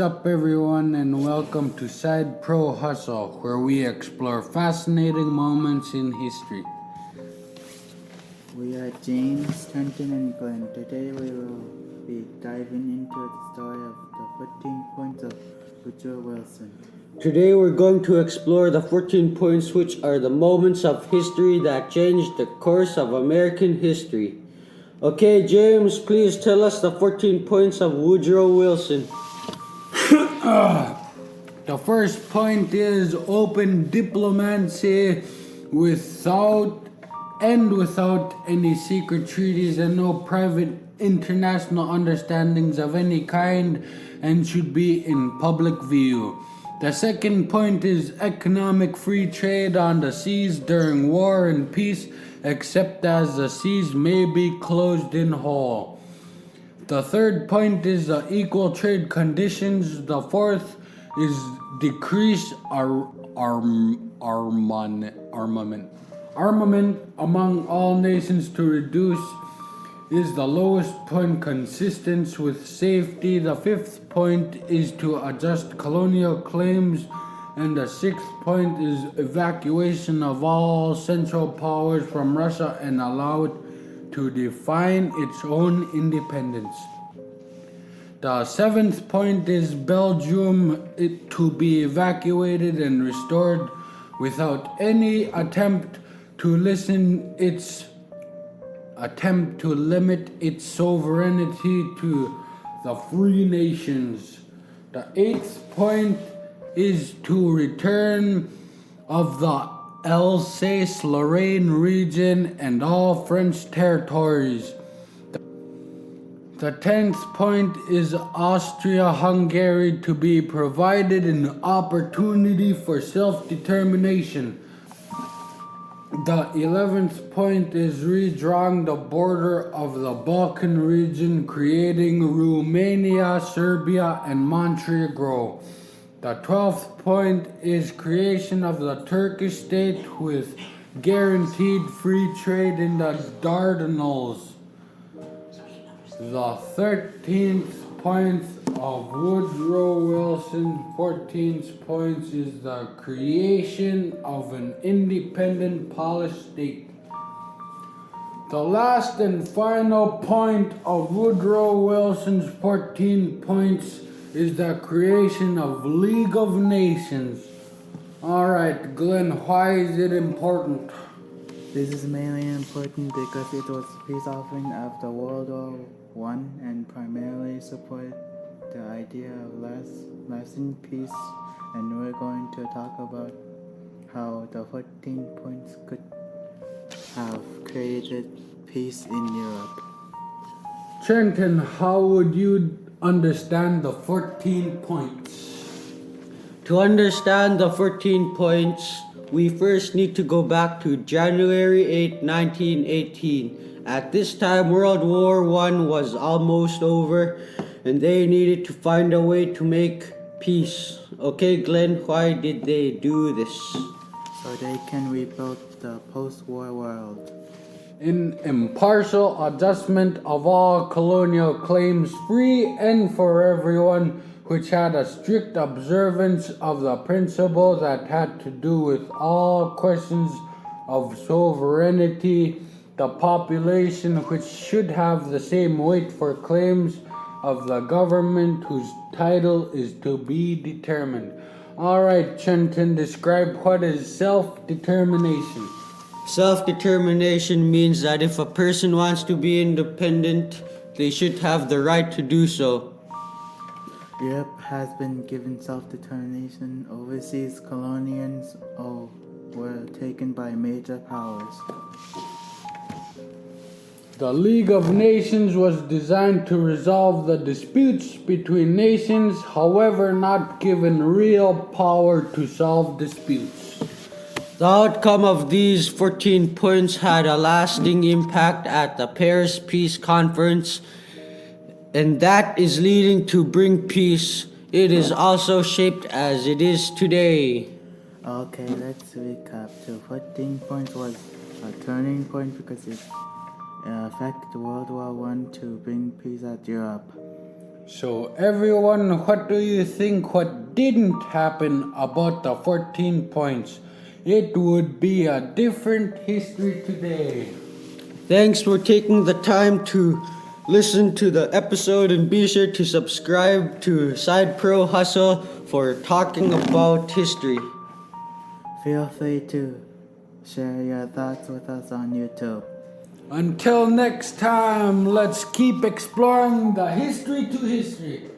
What's up, everyone, and welcome to Side Pro Hustle, where we explore fascinating moments in history. We are James, Trenton, and Glenn. Today we will be diving into the story of the 14 points of Woodrow Wilson. Today we're going to explore the 14 points, which are the moments of history that changed the course of American history. Okay, James, please tell us the 14 points of Woodrow Wilson. The first point is open diplomacy without any secret treaties and no private international understandings of any kind, and should be in public view. The second point is economic free trade on the seas during war and peace, except as the seas may be closed in whole. The third point is equal trade conditions. The fourth is decrease armament among all nations to reduce is the lowest point consistent with safety. The fifth point is to adjust colonial claims, and the sixth point is evacuation of all Central Powers from Russia and allow it to define its own independence. The seventh point is Belgium to be evacuated and restored without any attempt to limit its sovereignty to the free nations. The eighth point is to return of the Alsace-Lorraine region and all French territories. The 10th point is Austria-Hungary to be provided an opportunity for self-determination. The 11th point is redrawing the border of the Balkan region, creating Romania, Serbia, and Montenegro. The 12th point is creation of the Turkish state with guaranteed free trade in the Dardanelles. The 13th point of Woodrow Wilson's 14th points is the creation of an independent Polish state. The last and final point of Woodrow Wilson's 14 points is the creation of League of Nations. Alright, Glenn, why is it important? This is mainly important because it was a peace offering after World War I and primarily supported the idea of lasting peace, and we're going to talk about how the 14 points could have created peace in Europe. Trenton, how would you understand the 14 points? To understand the 14 points, we first need to go back to January 8, 1918. At this time, World War I was almost over, and they needed to find a way to make peace. Okay, Glenn, why did they do this? So they can rebuild the post-war world. In impartial adjustment of all colonial claims, free and for everyone, which had a strict observance of the principle that had to do with all questions of sovereignty, the population which should have the same weight for claims of the government whose title is to be determined. Alright, Trenton, describe what is self-determination. Self-determination means that if a person wants to be independent, they should have the right to do so. Europe has been given self-determination. Overseas colonies were taken by major powers. The League of Nations was designed to resolve the disputes between nations, however not given real power to solve disputes. The outcome of these 14 points had a lasting impact at the Paris Peace Conference, and that is leading to bring peace. It is also shaped as it is today. Okay, let's recap. The 14 points was a turning point because it affected World War I to bring peace at Europe. So everyone, what do you think what didn't happen about the 14 points? It would be a different history today. Thanks for taking the time to listen to the episode, and be sure to subscribe to Side Pro Hustle for talking about history. Feel free to share your thoughts with us on YouTube. Until next time, let's keep exploring the history to history.